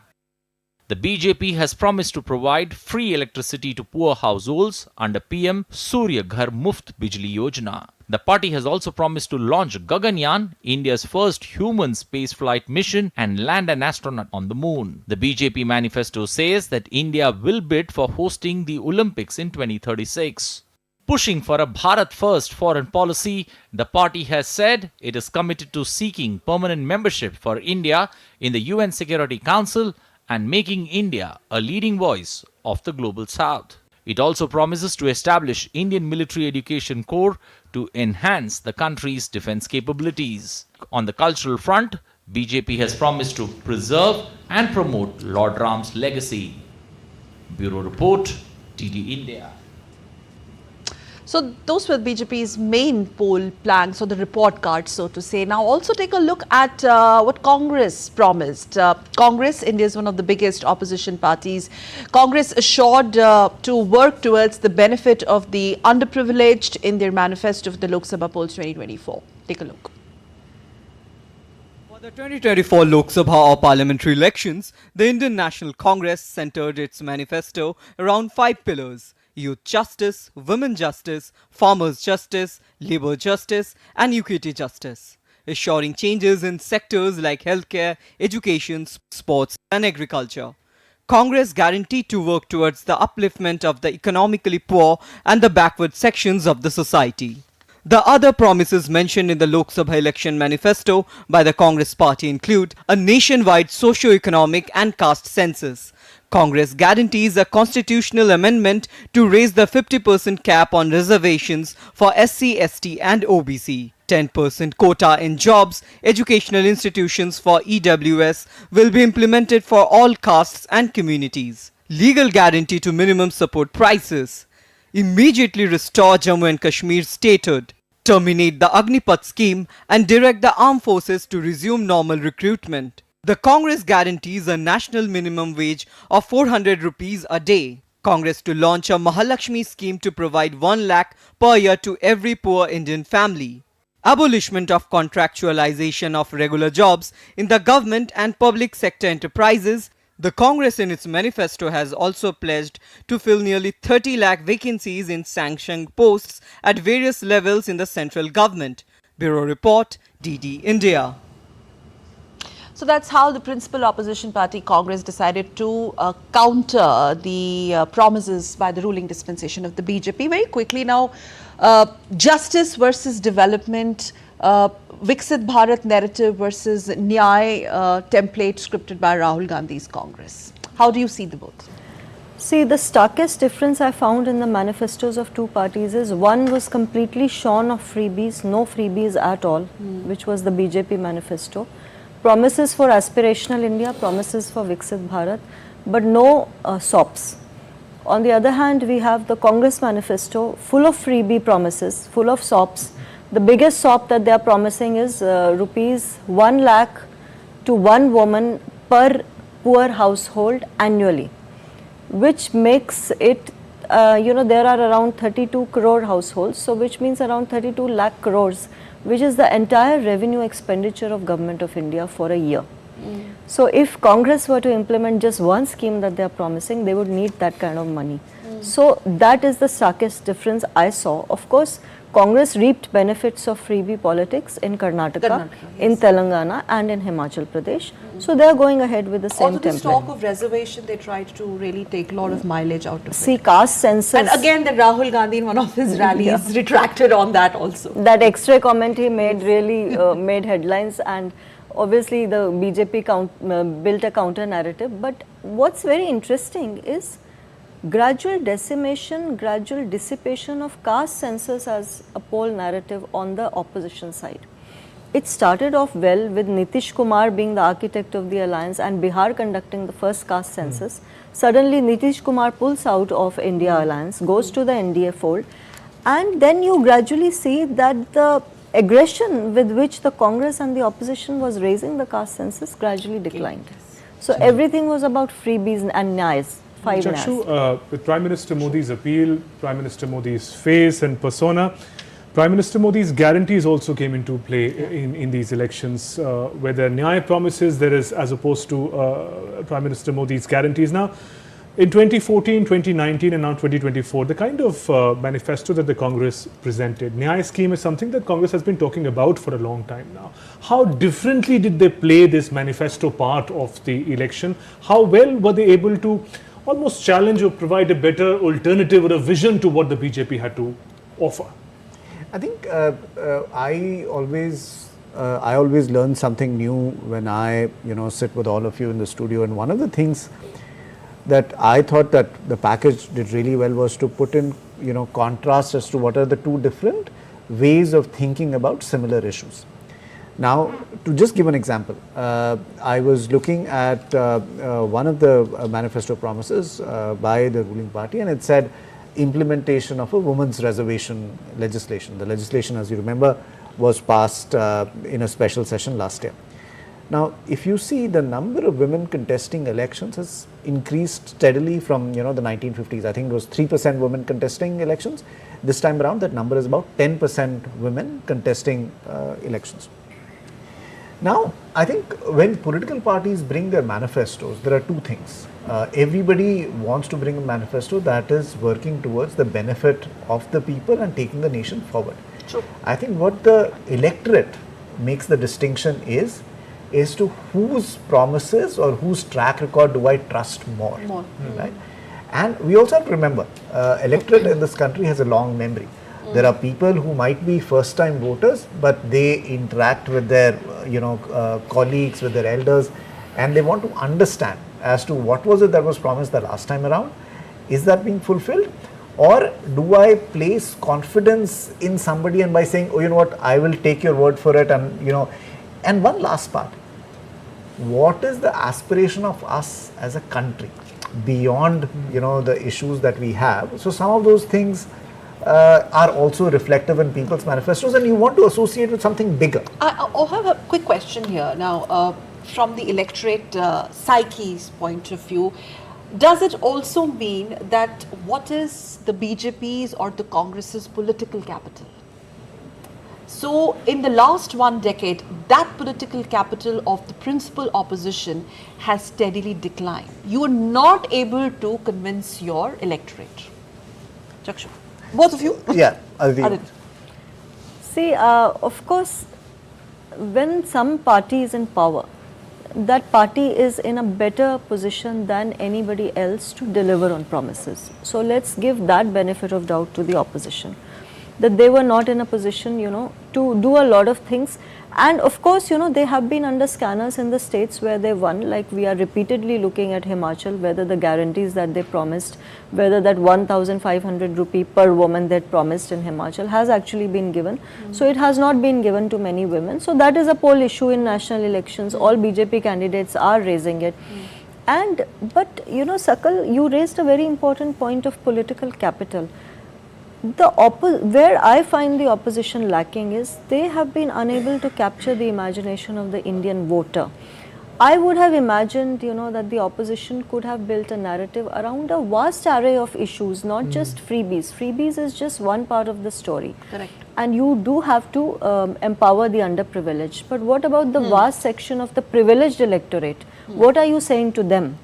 The BJP has promised to provide free electricity to poor households under PM Surya Ghar Muft Bijli Yojana. The party has also promised to launch Gaganyaan, India's first human spaceflight mission, and land an astronaut on the moon. The BJP manifesto says that India will bid for hosting the Olympics in 2036. Pushing for a Bharat-first foreign policy, the party has said it is committed to seeking permanent membership for India in the UN Security Council and making India a leading voice of the global south. It also promises to establish Indian Military Education Corps to enhance the country's defense capabilities. On the cultural front, BJP has promised to preserve and promote Lord Ram's legacy. Bureau Report, TD India. So those were BJP's main poll plans, or the report cards, so to say. Now also take a look at what Congress promised. Congress, India is one of the biggest opposition parties. Congress assured to work towards the benefit of the underprivileged in their manifesto for the Lok Sabha polls 2024. Take a look. For the 2024 Lok Sabha or parliamentary elections, the Indian National Congress centered its manifesto around 5 pillars: youth justice, women justice, farmers justice, labour justice and equity justice, assuring changes in sectors like healthcare, education, sports and agriculture. Congress guaranteed to work towards the upliftment of the economically poor and the backward sections of the society. The other promises mentioned in the Lok Sabha election manifesto by the Congress party include a nationwide socio-economic and caste census. Congress guarantees a constitutional amendment to raise the 50% cap on reservations for SC, ST and OBC. 10% quota in jobs, educational institutions for EWS will be implemented for all castes and communities. Legal guarantee to minimum support prices. Immediately restore Jammu and Kashmir statehood, terminate the Agnipath scheme and direct the armed forces to resume normal recruitment. The Congress guarantees a national minimum wage of 400 rupees a day. Congress to launch a Mahalakshmi scheme to provide 1 lakh per year to every poor Indian family. Abolishment of contractualization of regular jobs in the government and public sector enterprises. The Congress in its manifesto has also pledged to fill nearly 30 lakh vacancies in sanctioned posts at various levels in the central government. Bureau Report, DD India. So that's how the principal opposition party Congress decided to counter the promises by the ruling dispensation of the BJP. Very quickly now, justice versus development, Viksit Bharat narrative versus Nyay template scripted by Rahul Gandhi's Congress. How do you see the both? See, the starkest difference I found in the manifestos of two parties is one was completely shorn of freebies, no freebies at all, which was the BJP manifesto. Promises for aspirational India, promises for Viksit Bharat, but no SOPs. On the other hand, we have the Congress manifesto full of freebie promises, full of SOPs. The biggest SOP that they are promising is rupees 1 lakh to one woman per poor household annually, which makes it, there are around 32 crore households, so which means around 32 lakh crores, which is the entire revenue expenditure of Government of India for a year. So if Congress were to implement just one scheme that they are promising, they would need that kind of money. So that is the starkest difference I saw. Of course, Congress reaped benefits of freebie politics in Karnataka, in Telangana and in Himachal Pradesh. So they are going ahead with the same template. Although this talk of reservation, they tried to really take a lot of mileage out of it. See, caste census. And again, that Rahul Gandhi in one of his rallies retracted on that also. That extra comment he made really made headlines, and obviously the BJP built a counter narrative. But what's very interesting is gradual decimation, gradual dissipation of caste census as a poll narrative on the opposition side. It started off well with Nitish Kumar being the architect of the alliance and Bihar conducting the first caste census. Suddenly Nitish Kumar pulls out of India alliance, goes to the NDA fold, and then you gradually see that the aggression with which the Congress and the opposition was raising the caste census gradually declined. So everything was about freebies and nyas. Chakshu, with Prime Minister Modi's appeal, Prime Minister Modi's face and persona, Prime Minister Modi's guarantees also came into play in these elections, where there are Nyay promises there is as opposed to Prime Minister Modi's guarantees. Now, in 2014, 2019 and now 2024, the kind of manifesto that the Congress presented, Nyay scheme is something that Congress has been talking about for a long time now. How differently did they play this manifesto part of the election? How well were they able to almost challenge or provide a better alternative or a vision to what the BJP had to offer? I think I always learn something new when I sit with all of you in the studio, and one of the things that I thought that the package did really well was to put in contrast as to what are the two different ways of thinking about similar issues. Now, to just give an example, I was looking at one of the manifesto promises by the ruling party, and it said implementation of a women's reservation legislation. The legislation, as you remember, was passed in a special session last year. Now, if you see, the number of women contesting elections has increased steadily from the 1950s. I think it was 3% women contesting elections. This time around, that number is about 10% women contesting elections. Now, I think when political parties bring their manifestos, there are two things. Everybody wants to bring a manifesto that is working towards the benefit of the people and taking the nation forward. True. I think what the electorate makes the distinction is to whose promises or whose track record do I trust more. Right? And we also have to remember, electorate in this country has a long memory. There are people who might be first time voters, but they interact with their colleagues, with their elders, and they want to understand as to what was it that was promised the last time around. Is that being fulfilled? Or do I place confidence in somebody and by saying, oh, you know what, I will take your word for it, and and one last part, what is the aspiration of us as a country beyond the issues that we have? So some of those things are also reflective in people's manifestos, and you want to associate with something bigger. I have a quick question here now. From the electorate psyche's point of view, does it also mean that what is the BJP's or the Congress's political capital? So in the last 1 decade, that political capital of the principal opposition has steadily declined. You are not able to convince your electorate. Chakshu, both of you? Yeah, See, of course, when some party is in power, that party is in a better position than anybody else to deliver on promises. So let's give that benefit of doubt to the opposition, that they were not in a position, to do a lot of things. And of course, they have been under scanners in the states where they won. Like we are repeatedly looking at Himachal, whether the guarantees that they promised, whether that 1,500 rupee per woman that promised in Himachal has actually been given. So it has not been given to many women. So that is a poll issue in national elections. All BJP candidates are raising it. But Sakal, you raised a very important point of political capital. Where I find the opposition lacking is they have been unable to capture the imagination of the Indian voter. I would have imagined, that the opposition could have built a narrative around a vast array of issues, not just freebies. Freebies is just one part of the story. Correct. And you do have to empower the underprivileged. But what about the vast section of the privileged electorate? What are you saying to them?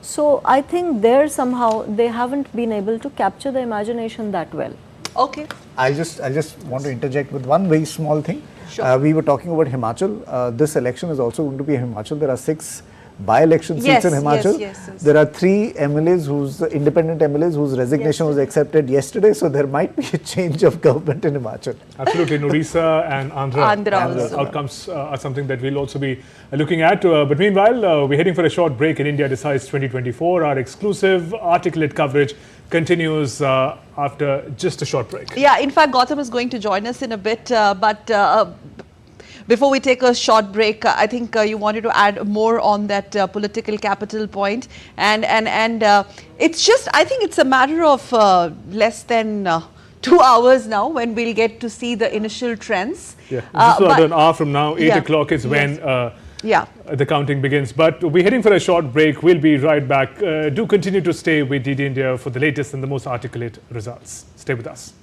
So I think there somehow they haven't been able to capture the imagination that well. Okay. I just want to interject with one very small thing. Sure. We were talking about Himachal. This election is also going to be Himachal. There are 6 by-election seats in Himachal. Yes. There are 3 MLAs independent MLAs whose resignation was accepted yesterday. So there might be a change of government in Himachal. Absolutely. Odisha and Andhra also. Outcomes are something that we'll also be looking at. But meanwhile, we're heading for a short break in India Decides 2024. Our exclusive articulate coverage continues after just a short break. Yeah, in fact, Gautam is going to join us in a bit, but before we take a short break, I think you wanted to add more on that political capital point, and it's just, I think it's a matter of less than 2 hours now when we'll get to see the initial trends. Yeah, just about an hour from now, 8 o'clock is when the counting begins. But we're heading for a short break. We'll be right back. Do continue to stay with DD India for the latest and the most articulate results. Stay with us.